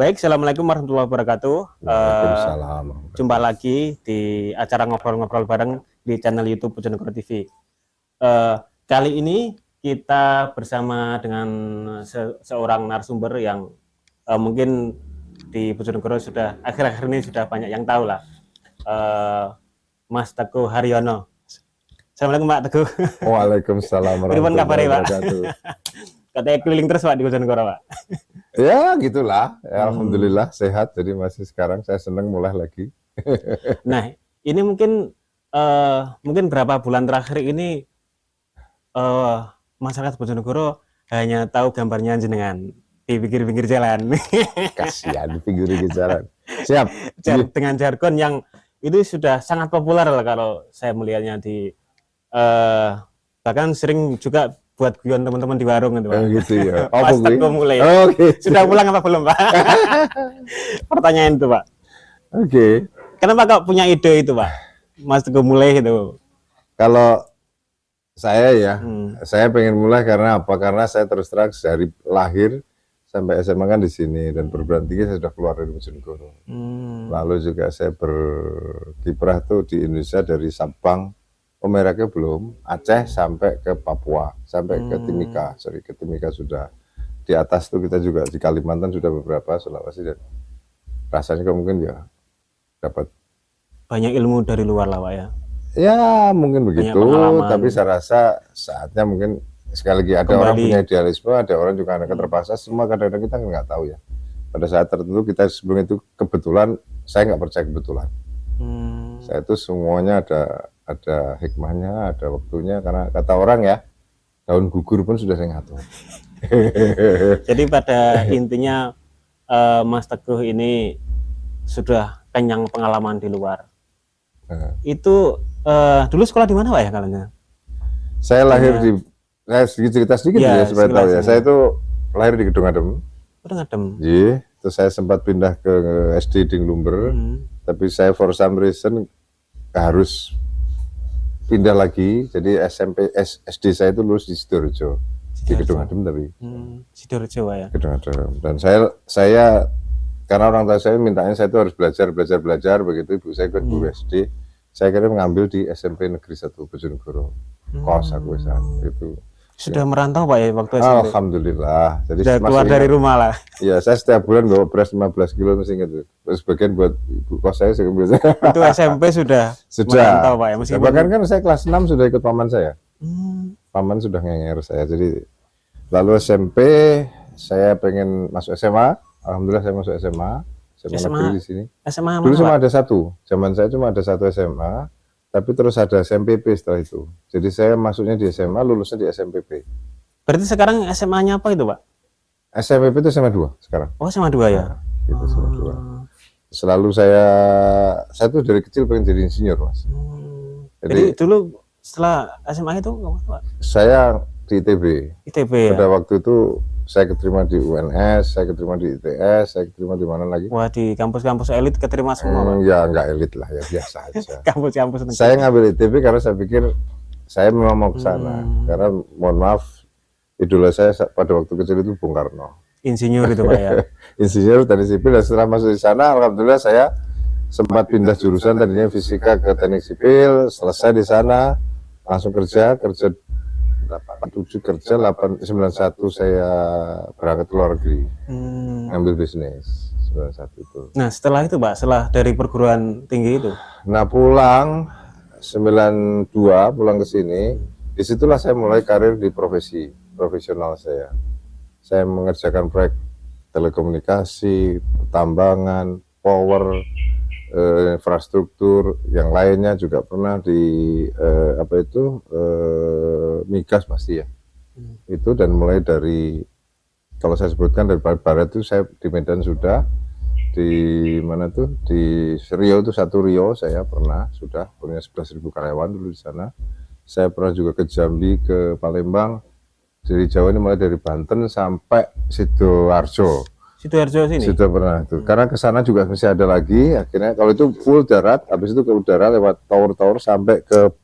Baik, Assalamualaikum warahmatullahi wabarakatuh. Waalaikumsalam. Jumpa lagi di acara ngobrol-ngobrol bareng di channel YouTube Bojonegoro TV. Kali ini kita bersama dengan seorang narasumber yang mungkin di Bojonegoro sudah akhir-akhir ini sudah banyak yang tahu lah. Mas Teguh Haryono. Assalamualaikum Pak Teguh. Waalaikumsalam warahmatullahi wabarakatuh. Katanya keliling terus Pak di Bojonegoro Pak. Ya gitulah, ya, alhamdulillah sehat. Jadi masih sekarang saya senang mulai lagi. Nah ini mungkin berapa bulan terakhir ini masyarakat Bojonegoro hanya tahu gambarnya jenengan di pinggir-pinggir jalan. Kasihan di pinggir jalan. Siap. Dengan jargon yang itu sudah sangat populer lah kalau saya melihatnya di bahkan sering juga buat guyon teman-teman di warung gitu Pak. Gitu ya. Pas Teguh mulai. Gitu. Sudah pulang apa belum Pak? Pertanyaan itu Pak. Oke. Kenapa kok punya ide itu Pak? Mas Teguh mulai gitu. Kalau saya ya, saya pengen mulai karena apa? Karena saya terus terang dari lahir sampai SMA kan di sini dan perguruan tinggi saya sudah keluar dari Bojonegoro. Lalu juga saya berkiprah tuh di Indonesia dari Sabang, Merauke belum, Aceh sampai ke Papua, sampai ke Timika. Ke Timika sudah. Di atas tuh kita juga di Kalimantan sudah beberapa, Sulawesi, dan rasanya kok mungkin ya dapat banyak ilmu dari luar lah Pak ya. Ya mungkin begitu, tapi saya rasa saatnya mungkin sekali lagi ada orang punya idealisme, ada orang juga akan terpaksa, semua kadang-kadang kita nggak tahu ya. Pada saat tertentu kita sebelum itu kebetulan, saya nggak percaya kebetulan. Saya itu semuanya ada hikmahnya, ada waktunya, karena kata orang ya, daun gugur pun sudah saya ngatur. Jadi pada intinya Mas Teguh ini sudah kenyang pengalaman di luar. Itu dulu sekolah di mana Pak ya kalanya? Saya lahir di, saya cerita sedikit ya supaya tahu ya. Saya itu lahir di Gedung Adem. Gedung Adem. Iya, terus saya sempat pindah ke SD di Lumber, tapi saya for some reason harus pindah lagi. Jadi SD saya itu lulus di Sidoarjo, di Gedung Adem tapi. Sidoarjo ya. Gedung Adem. Dan saya karena orang tua saya mintanya saya itu harus belajar, begitu ibu saya ikut guru SD. Saya kira mengambil di SMP Negeri 1 Bojonegoro. Kos aku saat itu. Sudah merantau Pak ya waktu SMP? Alhamdulillah. Jadi sudah keluar dari rumah lah. Iya, saya setiap bulan bawa beras 15 kilo masih ingat. Terus bagian buat ibu kos saya biasa. Itu SMP sudah merantau Pak ya? Bahkan kan saya kelas 6 sudah ikut paman saya. Paman sudah ngenger saya. Jadi lalu SMP saya pengen masuk SMA. Alhamdulillah saya masuk SMA. Negeri di sini. SMA dulu cuma ada satu. Zaman saya cuma ada satu SMA. Tapi terus ada SMPP setelah itu. Jadi saya masuknya di SMA, lulusnya di SMPP. Berarti sekarang SMA-nya apa itu Pak? SMPP itu SMA 2 sekarang. Oh SMA 2 ya? Nah, gitu SMA 2. Selalu saya tuh dari kecil pengen jadi insinyur Mas. Jadi dulu setelah SMA itu Pak? Saya di ITB. ITB pada ya? waktu itu saya keterima di UNS, saya keterima di ITS, saya keterima di mana lagi? Wah di kampus-kampus elit keterima semua Pak? Ya nggak elit lah ya, biasa aja. Kampus-kampus saya ngambil ITB karena saya pikir saya memang mau ke sana. Karena mohon maaf, idola saya pada waktu kecil itu Bung Karno. Insinyur itu Pak ya? Insinyur teknik sipil, dan setelah masuk di sana alhamdulillah saya sempat pindah jurusan, tadinya fisika ke teknik sipil. Selesai di sana langsung kerja 87 kerja, 91 saya berangkat ke luar negeri, ngambil bisnis 91 itu. Nah setelah itu Pak, setelah dari perguruan tinggi itu? Nah pulang 92, pulang ke sini, disitulah saya mulai karir di profesional saya. Saya mengerjakan proyek telekomunikasi, pertambangan, power, infrastruktur, yang lainnya juga pernah di migas pasti ya. Itu dan mulai dari, kalau saya sebutkan dari barat itu saya di Medan sudah, di mana tuh di Riau itu satu Riau saya pernah sudah punya 11.000 karyawan dulu di sana. Saya pernah juga ke Jambi, ke Palembang. Dari Jawa ini mulai dari Banten sampai Sidoarjo. Sidoarjo sini? Sudah pernah itu. Karena ke sana juga masih ada lagi. Akhirnya kalau itu full darat, habis itu ke udara lewat tower-tower sampai ke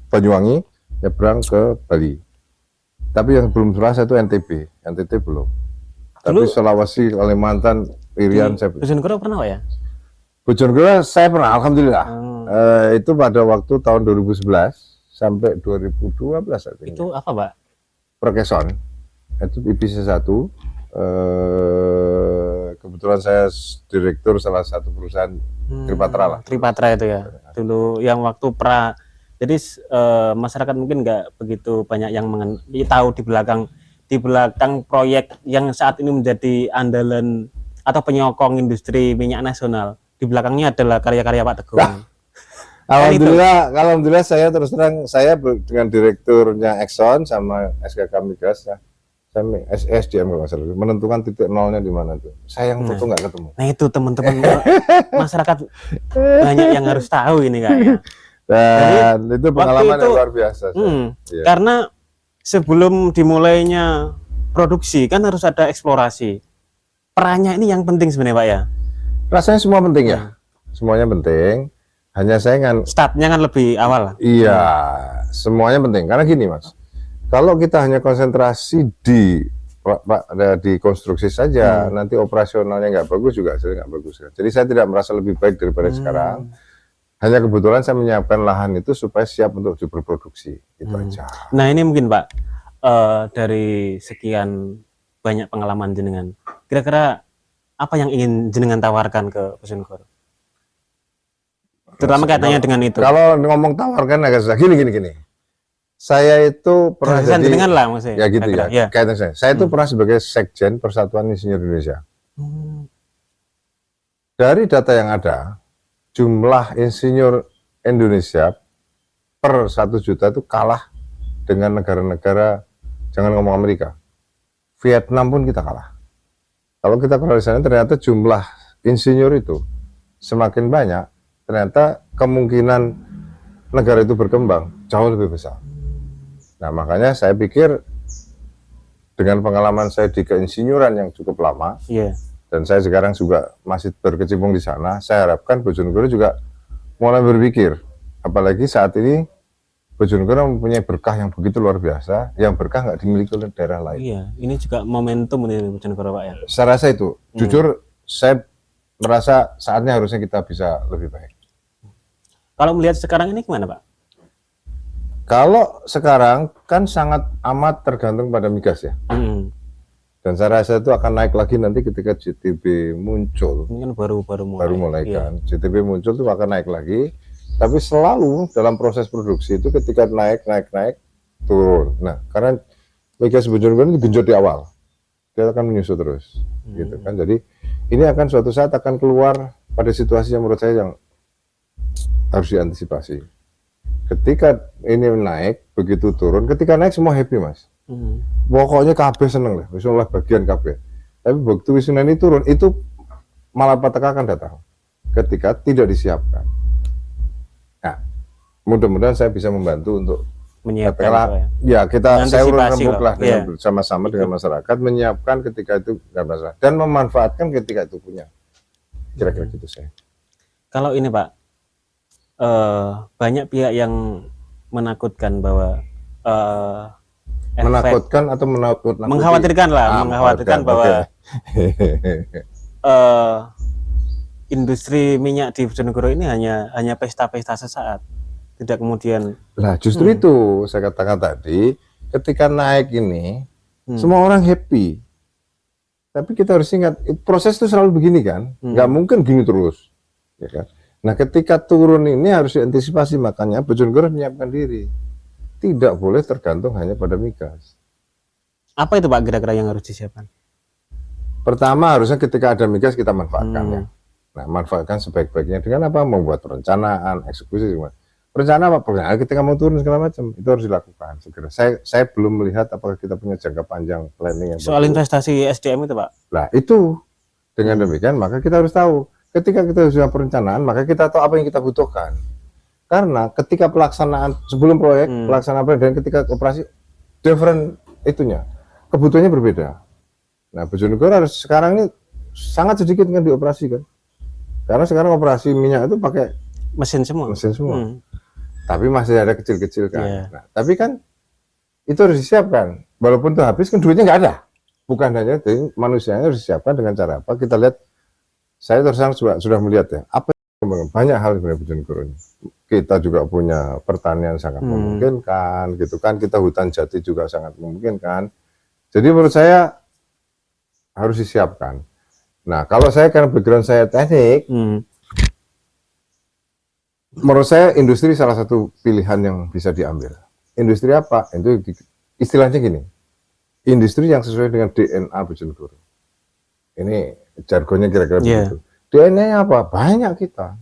Banyuwangi, nyebrang ke Bali. Tapi yang belum selesai itu NTT belum. Tapi Sulawesi, Kalimantan Irian saya. Bojonegoro pernah Pak ya? Bojonegoro saya pernah, alhamdulillah. Itu pada waktu tahun 2011 sampai 2012. Itu apa Pak? Perkeson. Itu IPC 1. Kebetulan saya direktur salah satu perusahaan Tripatra lah. Tripatra itu ya. Dulu yang waktu jadi masyarakat mungkin nggak begitu banyak yang tahu di belakang proyek yang saat ini menjadi andalan atau penyokong industri minyak nasional. Di belakangnya adalah karya-karya Pak Teguh. Alhamdulillah saya terus terang saya dengan direkturnya Exxon sama SKK Migas ya. Saya SDM kalau nggak salah menentukan titik nolnya di mana tuh. Saya yang foto nggak ketemu. Nah itu teman-teman masyarakat banyak yang harus tahu ini kayaknya. Dan itu pengalaman yang luar biasa. Ya. Karena sebelum dimulainya produksi kan harus ada eksplorasi. Perannya ini yang penting sebenarnya Pak ya. Rasanya semua penting ya. Semuanya penting. Hanya saya kan startnya kan lebih awal. Iya, semuanya penting. Karena gini Mas. Kalau kita hanya konsentrasi di konstruksi saja, nanti operasionalnya nggak bagus juga hasilnya nggak bagus. Jadi saya tidak merasa lebih baik daripada sekarang. Hanya kebetulan saya menyiapkan lahan itu supaya siap untuk diproduksi. Itu aja. Nah ini mungkin Pak, dari sekian banyak pengalaman jenengan, kira-kira apa yang ingin jenengan tawarkan ke Bojonegoro? Terutama kaitannya dengan itu. Kalau ngomong tawarkan agak susah. Gini. Saya itu pernah jadi dengan lah maksudnya. Ya gitu ya. Kaitan saya itu pernah sebagai Sekjen Persatuan Insinyur Indonesia. Dari data yang ada, jumlah insinyur Indonesia per 1 juta itu kalah dengan negara-negara, jangan ngomong Amerika, Vietnam pun kita kalah. Kalau kita keluar di sana ternyata jumlah insinyur itu semakin banyak, ternyata kemungkinan negara itu berkembang jauh lebih besar. Nah makanya saya pikir dengan pengalaman saya di keinsinyuran yang cukup lama, dan saya sekarang juga masih berkecimpung di sana, saya harapkan Bojonegoro juga mulai berpikir, apalagi saat ini Bojonegoro mempunyai berkah yang begitu luar biasa, yang berkah nggak dimiliki oleh daerah lain. Iya, ini juga momentum ini Bojonegoro Pak ya. Saya rasa itu, jujur saya merasa saatnya harusnya kita bisa lebih baik. Kalau melihat sekarang ini gimana Pak? Kalau sekarang kan sangat amat tergantung pada migas ya. Dan saya rasa itu akan naik lagi nanti ketika JTB muncul. Ini kan baru mulai kan. JTB muncul itu akan naik lagi. Tapi selalu dalam proses produksi itu ketika naik turun. Nah, karena migas Bojonegoro ini genjot di awal, dia akan menyusut terus, gitu kan. Jadi ini akan suatu saat akan keluar pada situasi yang menurut saya yang harus diantisipasi. Ketika ini naik, begitu turun, ketika naik semua happy Mas. Pokoknya KB seneng lah, misalnya bagian KB. Tapi begitu wisunan ini turun, itu malapetaka akan datang ketika tidak disiapkan. Nah, mudah-mudahan saya bisa membantu untuk menyiapkan saya urut lah dengan bersama-sama dengan masyarakat menyiapkan ketika itu nggak masalah dan memanfaatkan ketika itu punya. Kira-kira gitu saya. Kalau ini Pak, banyak pihak yang menakutkan bahwa menakutkan atau mengkhawatirkan bahwa industri minyak di Bojonegoro ini hanya pesta-pesta sesaat, tidak kemudian. Nah justru itu saya katakan tadi, ketika naik ini semua orang happy, tapi kita harus ingat proses itu selalu begini kan, nggak mungkin gini terus, ya kan. Nah ketika turun ini harus diantisipasi, makanya Bojonegoro menyiapkan diri, tidak boleh tergantung hanya pada migas. Apa itu Pak kira-kira yang harus disiapkan? Pertama harusnya ketika ada migas kita manfaatkan ya. Nah manfaatkan sebaik-baiknya dengan apa? Membuat perencanaan, eksekusi semua. Rencana apa? Perencanaan ketika mau turun segala macam itu harus dilakukan segera. Saya belum melihat apakah kita punya jangka panjang planning yang soal investasi SDM itu Pak. Nah itu dengan demikian maka kita harus tahu. Ketika kita sudah perencanaan, maka kita tahu apa yang kita butuhkan. Karena ketika pelaksanaan sebelum proyek, pelaksanaan proyek dan ketika operasi, different itunya, kebutuhannya berbeda. Nah, Bojonegoro harus sekarang ini sangat sedikit kan dioperasikan. Karena sekarang operasi minyak itu pakai mesin semua. Tapi masih ada kecil-kecil kan. Nah, tapi kan itu harus disiapkan. Walaupun itu habis kan duitnya nggak ada. Bukan hanya manusianya harus disiapkan dengan cara apa? Kita lihat saya terus terang sudah melihat ya, apa yang banyak hal sebenarnya Bojonegoro ini. Kita juga punya pertanian sangat memungkinkan, gitu kan. Kita hutan jati juga sangat memungkinkan. Jadi menurut saya harus disiapkan. Nah, kalau saya karena background saya teknik, menurut saya industri salah satu pilihan yang bisa diambil. Industri apa? Itu istilahnya gini, industri yang sesuai dengan DNA Bojonegoro. Ini jargonnya kira-kira begitu. DNA-nya apa? Banyak kita.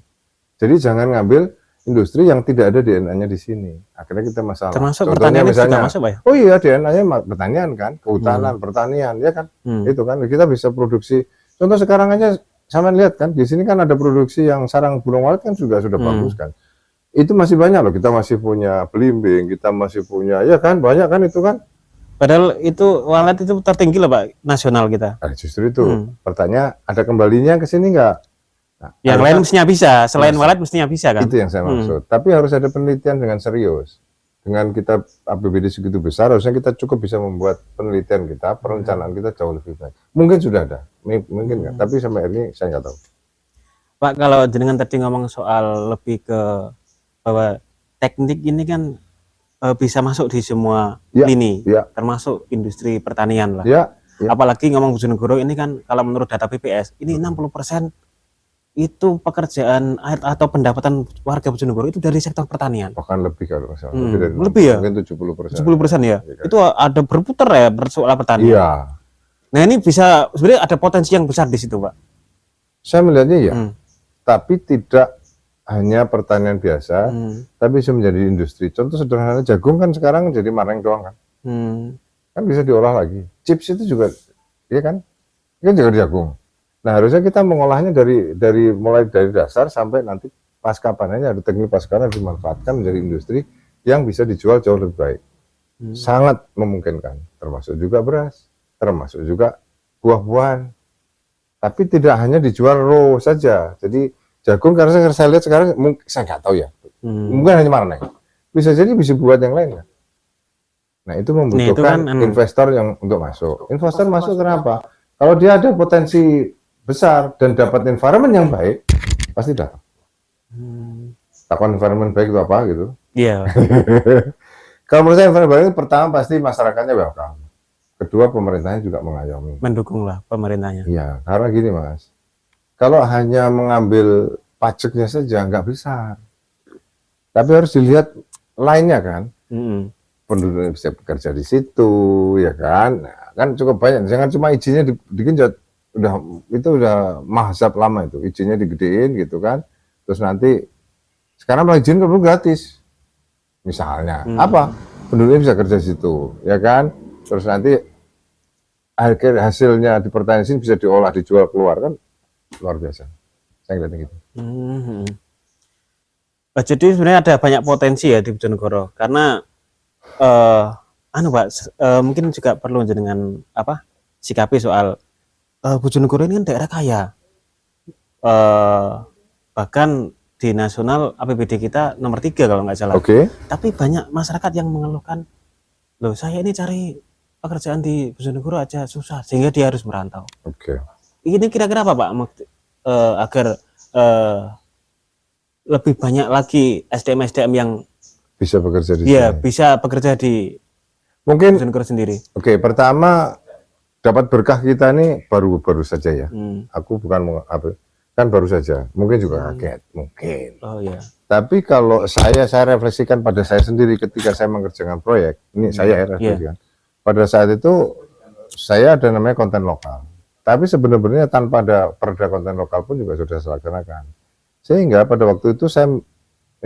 Jadi jangan ngambil industri yang tidak ada DNA-nya di sini. Akhirnya kita masalah. Termasuk contohnya pertanian misalnya, juga masuk, Pak ya? Oh iya, DNA-nya pertanian kan, kehutanan, pertanian, ya kan? Itu kan kita bisa produksi. Contoh sekarang aja sama lihat kan, di sini kan ada produksi yang sarang burung walet kan juga sudah bagus kan. Itu masih banyak loh, kita masih punya belimbing, kita masih punya, ya kan, banyak kan itu kan. Padahal itu walet itu tertinggi loh Pak, nasional kita. Justru itu, pertanyaan ada kembalinya ke sini nggak? Nah, yang lain mestinya bisa, selain walet mestinya bisa kan? Itu yang saya maksud. Tapi harus ada penelitian dengan serius. Dengan kita APBD segitu besar, harusnya kita cukup bisa membuat penelitian kita, perencanaan kita jauh lebih baik. Mungkin sudah ada, mungkin nggak. Tapi sampai ini saya nggak tahu. Pak, kalau jenengan tadi ngomong soal lebih ke bahwa teknik ini kan bisa masuk di semua lini, termasuk industri pertanian lah. Apalagi ngomong Bojonegoro ini kan, kalau menurut data BPS, ini 60% itu pekerjaan atau pendapatan warga Bojonegoro itu dari sektor pertanian. Bahkan lebih kalau misalnya. Lebih ya? Mungkin 70%. 70% ya? Ya kan? Itu ada berputar ya soal pertanian. Iya. Nah ini bisa, sebenarnya ada potensi yang besar di situ Pak. Saya melihatnya ya, tapi tidak hanya pertanian biasa, tapi bisa menjadi industri. Contoh sederhana, jagung kan sekarang jadi mareng doang kan. Kan bisa diolah lagi. Chips itu juga, ya kan? Kan juga jagung. Nah harusnya kita mengolahnya mulai dari dasar sampai nanti pasca panennya ada teknik pasca panen dimanfaatkan menjadi industri yang bisa dijual jauh lebih baik. Sangat memungkinkan, termasuk juga beras, termasuk juga buah-buahan. Tapi tidak hanya dijual raw saja. Jadi jagung karena saya lihat sekarang, saya nggak tahu ya, mungkin hanya marneng. Bisa jadi bisa buat yang lain. Nah itu membutuhkan investor yang untuk masuk. Investor masuk kenapa? Kalau dia ada potensi besar dan dapat environment yang baik, pasti datang. Takon environment baik itu apa gitu? Iya. Kalau menurut saya environment baik, pertama pasti masyarakatnya welcome. Kedua pemerintahnya juga mengayomi. Mendukung lah pemerintahnya. Iya, karena gini Mas, kalau hanya mengambil pajaknya saja nggak besar. Tapi harus dilihat lainnya kan. Penduduk bisa bekerja di situ, ya kan? Nah, kan cukup banyak. Jangan cuma izinnya digenjot. Udah mahzab lama itu, izinnya digedein gitu kan. Terus nanti sekarang malah izin perlu gratis. Misalnya apa? Penduduknya bisa kerja di situ, ya kan? Terus nanti hasilnya di pertanian sini bisa diolah, dijual keluar kan, luar biasa. Saya ngeliatnya gitu. Jadi sebenarnya ada banyak potensi ya di Bojonegoro karena Pak, mungkin juga perlu dengan sikapi soal Bojonegoro ini kan daerah kaya, bahkan di nasional APBD kita nomor 3 kalau nggak salah. Tapi banyak masyarakat yang mengeluhkan, loh saya ini cari pekerjaan di Bojonegoro aja susah sehingga dia harus merantau. Ini kira-kira apa Pak agar lebih banyak lagi SDM yang bisa bekerja di bisa bekerja di mungkin Bojonegoro sendiri. Pertama dapat berkah kita nih baru saja ya. Aku bukan kan baru saja, mungkin juga kaget, mungkin. Tapi kalau saya refleksikan pada saya sendiri ketika saya mengerjakan proyek, ini saya refleksikan. Pada saat itu saya ada namanya konten lokal. Tapi sebenarnya tanpa ada perda konten lokal pun juga sudah saya laksanakan. Sehingga pada waktu itu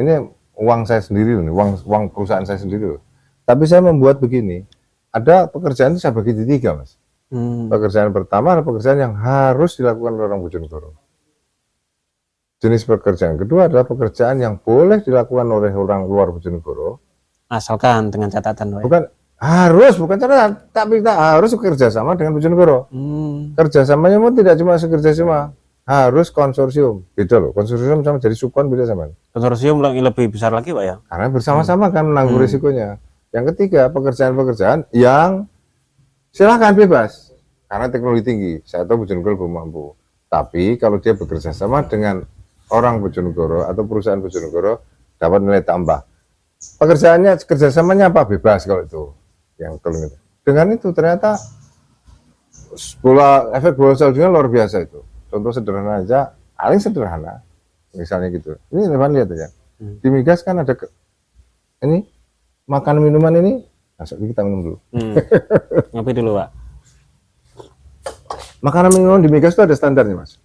ini uang saya sendiri loh, uang perusahaan saya sendiri loh. Tapi saya membuat begini, ada pekerjaan itu saya bagi di 3 Mas. Pekerjaan pertama adalah pekerjaan yang harus dilakukan oleh orang Bojonegoro. Jenis pekerjaan kedua adalah pekerjaan yang boleh dilakukan oleh orang luar Bojonegoro. Asalkan dengan catatan. Bukan catatan, tapi kita harus bekerja sama dengan Bojonegoro. Kerjasamanya pun tidak cuma sekerjasama, harus konsorsium. Beda loh, konsorsium sama jadi subkon beda sama. Konsorsium lebih besar lagi Pak ya? Karena bersama-sama kan menanggung risikonya. Yang ketiga, pekerjaan-pekerjaan yang silahkan bebas. Karena teknologi tinggi, saya tahu Bojonegoro belum mampu. Tapi kalau dia bekerja sama dengan orang Bojonegoro atau perusahaan Bojonegoro dapat nilai tambah. Pekerjaannya, kerjasamanya apa? Bebas kalau itu. Yang tolong itu. Dengan itu ternyata efek bola saljunya luar biasa itu. Contoh sederhana aja, paling sederhana, misalnya gitu. Ini teman lihat aja. Di migas kan ada ini makan minuman ini, masuk kita minum dulu. Ngopi dulu, Pak. Makanan minuman di migas itu ada standarnya, Mas.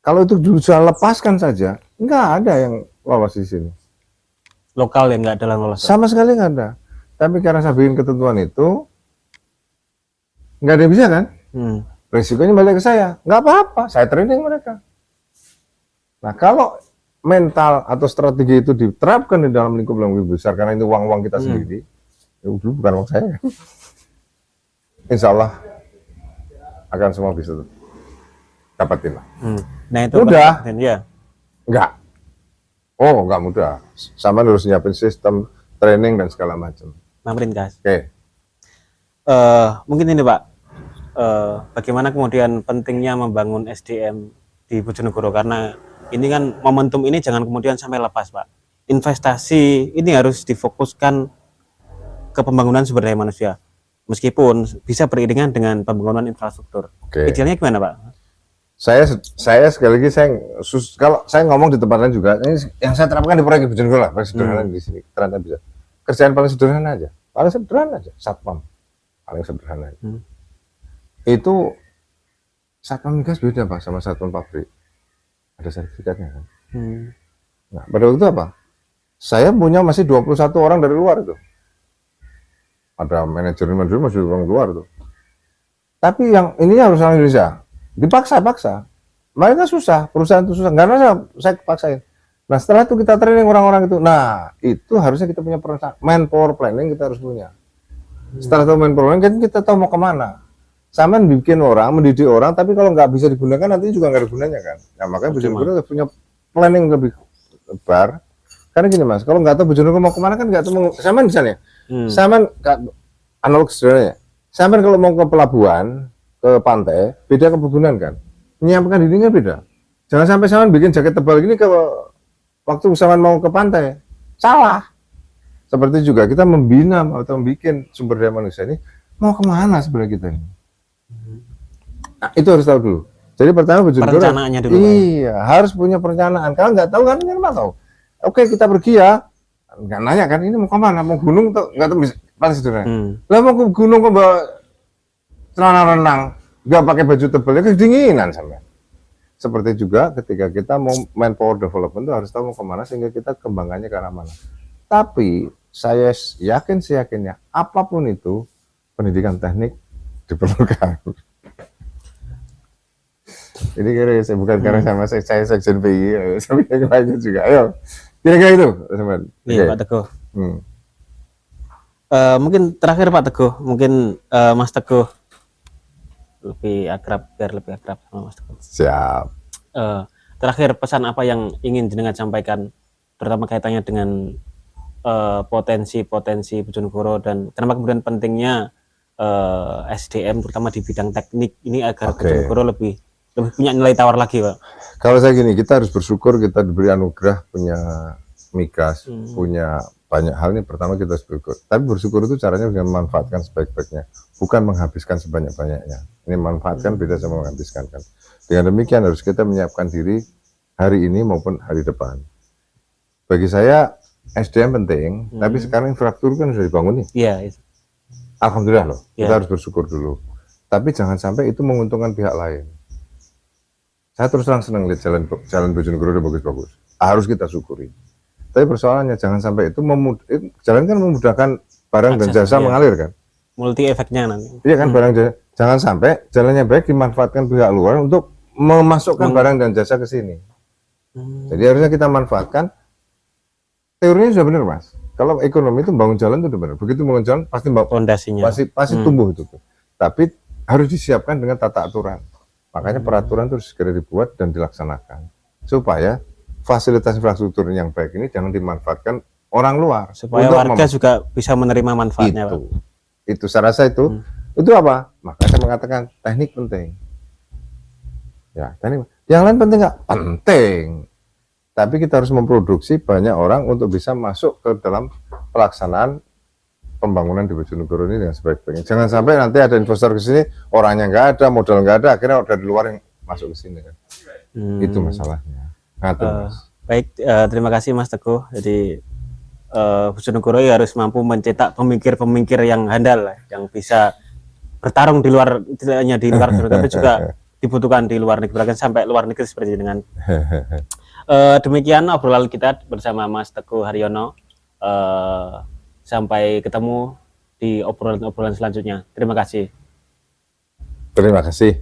Kalau itu bisa lepaskan saja, nggak ada yang lolos di sini. Lokal yang nggak ada lolos. Sama sekali nggak ada. Tapi karena saya bikin ketentuan itu, nggak ada yang bisa kan? Risikonya balik ke saya. Nggak apa-apa, saya training mereka. Nah, kalau mental atau strategi itu diterapkan di dalam lingkup yang lebih besar, karena itu uang-uang kita sendiri, ya dulu bukan uang saya. Insya Allah akan semua bisa dapatin lah. Nah, itu mudah? Ya. Enggak. Oh, enggak mudah. Sama harus nyiapin sistem training dan segala macam. Gas. Oke. Mungkin ini Pak, bagaimana kemudian pentingnya membangun SDM di Bojonegoro, karena ini kan momentum ini jangan kemudian sampai lepas, Pak. Investasi ini harus difokuskan ke pembangunan sumber daya manusia, meskipun bisa beriringan dengan pembangunan infrastruktur. Idealnya gimana, Pak? Saya sekali lagi kalau saya ngomong di tempat lain juga, ini yang saya terapkan di proyek Bojonegoro lah, paling sederhana di sini ternyata bisa. Kerjaan paling sederhana aja, satpam paling sederhana. Itu satpam migas beda Pak sama satpam pabrik, ada sertifikatnya kan. Nah, pada waktu itu apa? Saya punya masih 21 orang dari luar itu. Ada manajer masih orang luar tuh. Tapi yang ini harus orang Indonesia. Dipaksa-paksa. Mereka susah, perusahaan itu susah. Karena saya paksain. Nah, setelah itu kita training orang-orang itu. Nah, itu harusnya kita punya manpower planning, kita harus punya. Setelah tahu manpower planning, kan kita tahu mau kemana. Sama bikin orang, mendidik orang, tapi kalau nggak bisa digunakan, nanti juga nggak ada gunanya kan. Nah, makanya Bojonegoro punya planning lebih lebar. Karena gini Mas, kalau nggak tahu Bojonegoro mau kemana kan nggak tahu. Sama misalnya, sama analog sebenarnya. Sama kalau mau ke pelabuhan, ke pantai, beda kepegunan kan. Menyiapkan dirinya beda. Jangan sampai sama bikin jaket tebal gini ke waktu sama mau ke pantai. Salah. Seperti juga kita membina atau membuat sumber daya manusia ini mau kemana sebenarnya kita ini. Nah, itu harus tahu dulu. Jadi pertama Bojonegoro. Perencanaannya dulu. Iya, harus punya perencanaan. Kalau nggak tahu kan ini nggak tahu. Oke, kita pergi ya. Nggak nanya kan ini mau kemana? Mau gunung tuh nggak tahu paling sederhana. Lah mau ke gunung kok bawa celana renang, nggak pakai baju tebal, ya kedinginan sampai. Seperti juga ketika kita mau manpower development itu harus tahu mau kemana sehingga kita kembangannya ke arah mana. Tapi saya yakinnya apapun itu pendidikan teknik diperlukan. Ini kira saya bukan karena sama saya sekjen PI, tapi yang lainnya juga. Ayo, kira-kira itu, teman. Iya, Pak Teguh. Mungkin terakhir Pak Teguh, mungkin Mas Teguh lebih akrab, biar lebih akrab sama Mas Teguh. Siap. Terakhir pesan apa yang ingin jenengan sampaikan, terutama kaitannya dengan potensi Bojonegoro dan kenapa kemudian pentingnya SDM terutama di bidang teknik ini agar Bojonegoro lebih punya nilai tawar lagi, Pak. Kalau saya gini, kita harus bersyukur kita diberi anugerah punya migas, punya banyak hal. Ini pertama kita harus bersyukur. Tapi bersyukur itu caranya dengan memanfaatkan sebaik-baiknya, bukan menghabiskan sebanyak-banyaknya. Ini manfaatkan beda sama menghabiskan kan. Dengan demikian harus kita menyiapkan diri hari ini maupun hari depan. Bagi saya SDM penting, tapi sekarang infrastruktur kan sudah dibangun nih. Iya. Alhamdulillah loh, kita harus bersyukur dulu. Tapi jangan sampai itu menguntungkan pihak lain. Saya terus terang senang lihat jalan Bojonegoro udah bagus-bagus. Harus kita syukuri. Tapi persoalannya jangan sampai itu jalan kan memudahkan barang dan jasa mengalir kan. Multi efeknya nanti. Iya kan barang jasa. Jangan sampai jalannya baik dimanfaatkan pihak luar untuk memasukkan barang dan jasa ke sini. Jadi harusnya kita manfaatkan. Teorinya sudah benar Mas. Kalau ekonomi itu bangun jalan itu sudah benar. Begitu bangun jalan pasti fondasinya pasti tumbuh itu. Tapi harus disiapkan dengan tata aturan. Makanya peraturan itu segera dibuat dan dilaksanakan supaya fasilitas infrastruktur yang baik ini jangan dimanfaatkan orang luar. Supaya warga juga bisa menerima manfaatnya. Itu saya rasa itu apa? Makanya saya mengatakan teknik penting. Ya, yang lain penting nggak? Penting. Tapi kita harus memproduksi banyak orang untuk bisa masuk ke dalam pelaksanaan pembangunan di Bojonegoro ini dengan sebaik-baiknya. Jangan sampai nanti ada investor ke sini, orangnya nggak ada, modal nggak ada, akhirnya dari luar yang masuk ke sini kan. Itu masalahnya. Mas. Baik, terima kasih Mas Teguh. Jadi Bojonegoro ya harus mampu mencetak pemikir-pemikir yang handal, yang bisa bertarung di luar, tidak hanya di luar tapi juga dibutuhkan di luar negeri, bahkan sampai luar negeri seperti dengan demikian obrolan kita bersama Mas Teguh Haryono. Sampai ketemu di obrolan-obrolan selanjutnya. Terima kasih. Terima kasih.